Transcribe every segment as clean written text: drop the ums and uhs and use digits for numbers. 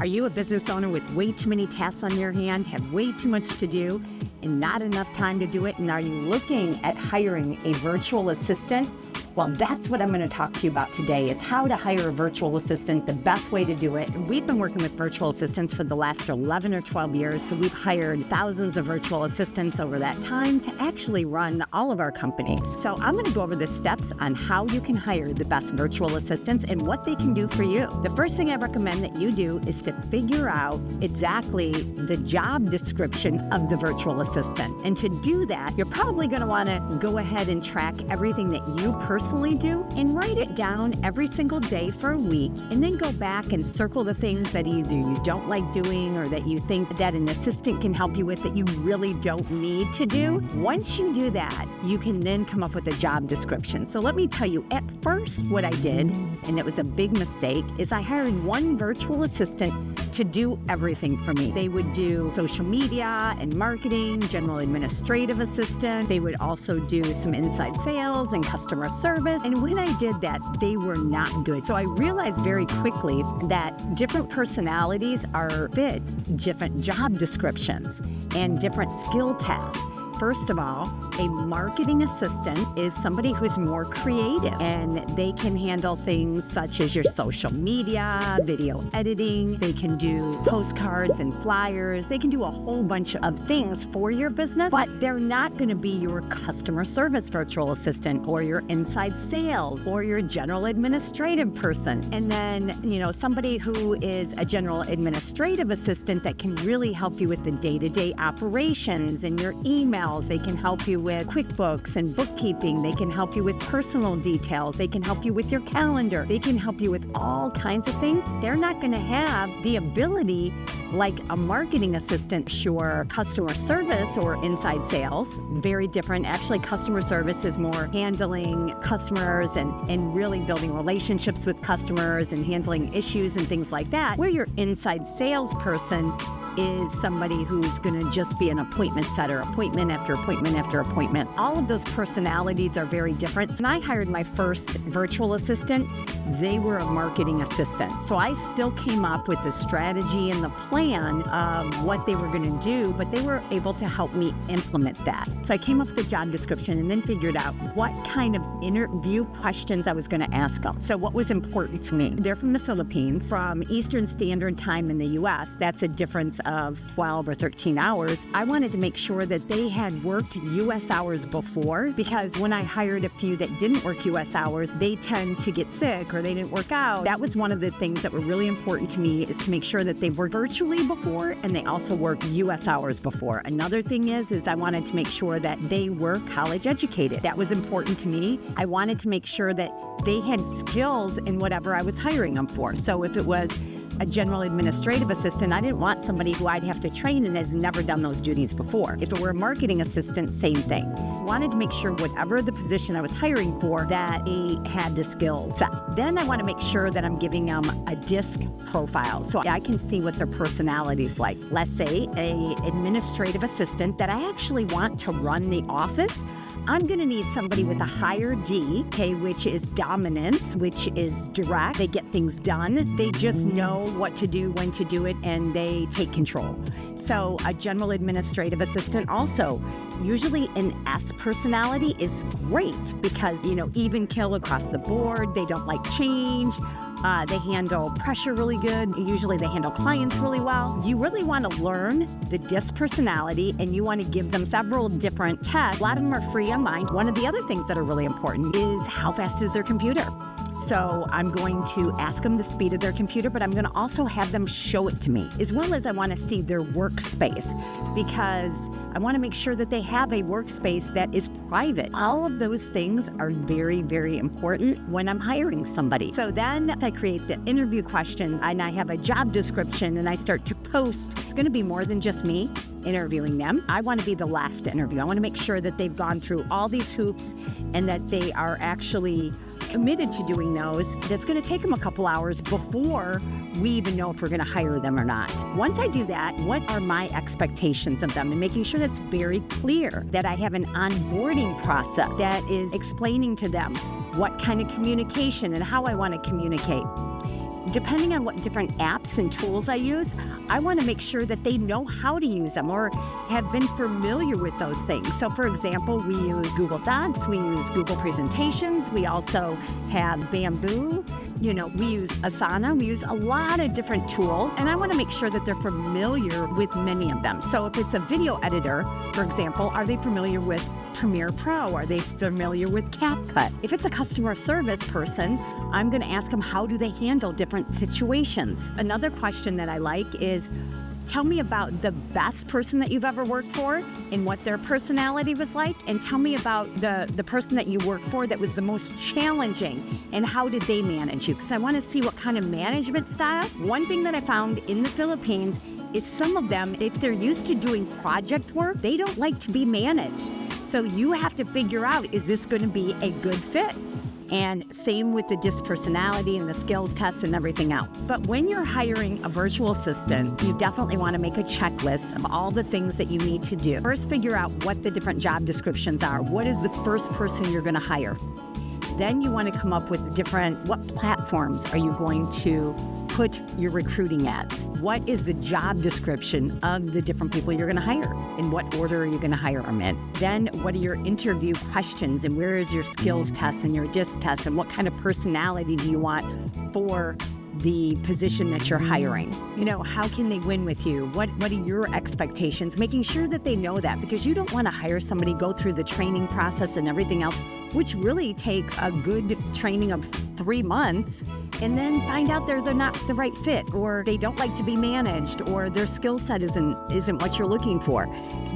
Are you a business owner with way too many tasks on your hand, have way too much to do, and not enough time to do it? And are you looking at hiring a virtual assistant? Well, that's what I'm going to talk to you about today, is how to hire a virtual assistant, the best way to do it. And we've been working with virtual assistants for the last 11 or 12 years, so we've hired thousands of virtual assistants over that time to actually run all of our companies. So I'm going to go over the steps on how you can hire the best virtual assistants and what they can do for you. The first thing I recommend that you do is to figure out exactly the job description of the virtual assistant. And to do that, you're probably going to want to go ahead and track everything that you personally do and write it down every single day for a week, and then go back and circle the things that either you don't like doing or that you think that an assistant can help you with that you really don't need to do. Once you do that, you can then come up with a job description. So let me tell you, at first what I did, and it was a big mistake, is I hired one virtual assistant to do everything for me. They would do social media and marketing, general administrative assistant. They would also do some inside sales and customer service. And when I did that, they were not good. So I realized very quickly that different personalities are fit different job descriptions and different skill tasks. First of all, a marketing assistant is somebody who's more creative, and they can handle things such as your social media, video editing. They can do postcards and flyers. They can do a whole bunch of things for your business, but they're not going to be your customer service virtual assistant or your inside sales or your general administrative person. And then, somebody who is a general administrative assistant that can really help you with the day-to-day operations and your email. They can help you with QuickBooks and bookkeeping. They can help you with personal details. They can help you with your calendar. They can help you with all kinds of things. They're not going to have the ability like a marketing assistant. Sure, customer service or inside sales, very different. Actually, customer service is more handling customers and really building relationships with customers and handling issues and things like that. Where your inside salesperson is somebody who's going to just be an appointment setter, appointment after appointment after appointment. All of those personalities are very different. When I hired my first virtual assistant, they were a marketing assistant. So I still came up with the strategy and the plan of what they were going to do, but they were able to help me implement that. So I came up with the job description and then figured out what kind of interview questions I was going to ask them. So what was important to me? They're from the Philippines, from Eastern Standard Time in the US. That's a difference of 12 or 13 hours. I wanted to make sure that they had worked US hours before, because when I hired a few that didn't work US hours, they tend to get sick or they didn't work out. That was one of the things that were really important to me, is to make sure that they worked virtually before and they also worked US hours before. Another thing is I wanted to make sure that they were college educated. That was important to me. I wanted to make sure that they had skills in whatever I was hiring them for. So if it was a general administrative assistant, I didn't want somebody who I'd have to train and has never done those duties before. If it were a marketing assistant, same thing. Wanted to make sure whatever the position I was hiring for, that they had the skill set. Then I want to make sure that I'm giving them a DISC profile so I can see what their personality's like. Let's say an administrative assistant that I actually want to run the office. I'm going to need somebody with a higher D, which is dominance, which is direct. They get things done. They just know what to do, when to do it, and they take control. So a general administrative assistant also, usually an S personality is great because, even kill across the board. They don't like change. They handle pressure really good. Usually they handle clients really well. You really want to learn the DISC personality, and you want to give them several different tests. A lot of them are free online. One of the other things that are really important is how fast is their computer. So I'm going to ask them the speed of their computer, but I'm going to also have them show it to me, as well as I want to see their workspace, because I want to make sure that they have a workspace that is private. All of those things are very, very important when I'm hiring somebody. So then I create the interview questions, and I have a job description, and I start to post. It's going to be more than just me interviewing them. I want to be the last interview. I want to make sure that they've gone through all these hoops and that they are actually committed to doing those. That's going to take them a couple hours before we even know if we're going to hire them or not. Once I do that, what are my expectations of them? And making sure that's very clear, that I have an onboarding process that is explaining to them what kind of communication and how I want to communicate. depending on what different apps and tools I use, I want to make sure that they know how to use them or have been familiar with those things. So for example, we use Google Docs, we use Google Presentations, we also have Bamboo, we use Asana, we use a lot of different tools, and I want to make sure that they're familiar with many of them. So if it's a video editor, for example, are they familiar with Premiere Pro? Are they familiar with CapCut? If it's a customer service person, I'm going to ask them, how do they handle different situations? Another question that I like is, tell me about the best person that you've ever worked for and what their personality was like, and tell me about the person that you worked for that was the most challenging and how did they manage you? Because I want to see what kind of management style. One thing that I found in the Philippines is some of them, if they're used to doing project work, they don't like to be managed. So you have to figure out, is this going to be a good fit? And same with the DISC personality and the skills tests and everything else. But when you're hiring a virtual assistant, you definitely want to make a checklist of all the things that you need to do. First, figure out what the different job descriptions are. What is the first person you're going to hire? Then you want to come up with what platforms are you going to put your recruiting ads? What is the job description of the different people you're going to hire? In what order are you going to hire them in? Then what are your interview questions, and where is your skills test and your DISC test, and what kind of personality do you want for the position that you're hiring? How can they win with you? What are your expectations? Making sure that they know that, because you don't want to hire somebody, go through the training process and everything else, which really takes a good training of 3 months, and then find out they're not the right fit, or they don't like to be managed, or their skill set isn't what you're looking for.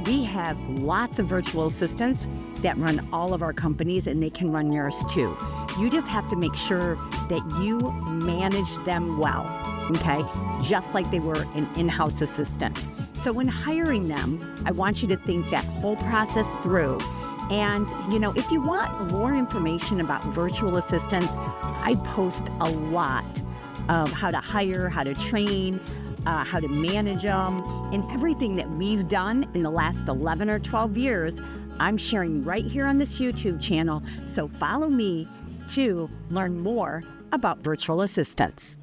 We have lots of virtual assistants that run all of our companies, and they can run yours too. You just have to make sure that you manage them well, okay? Just like they were an in-house assistant. So when hiring them, I want you to think that whole process through. And, if you want more information about virtual assistants, I post a lot of how to hire, how to train, how to manage them, and everything that we've done in the last 11 or 12 years, I'm sharing right here on this YouTube channel. So follow me to learn more about virtual assistants.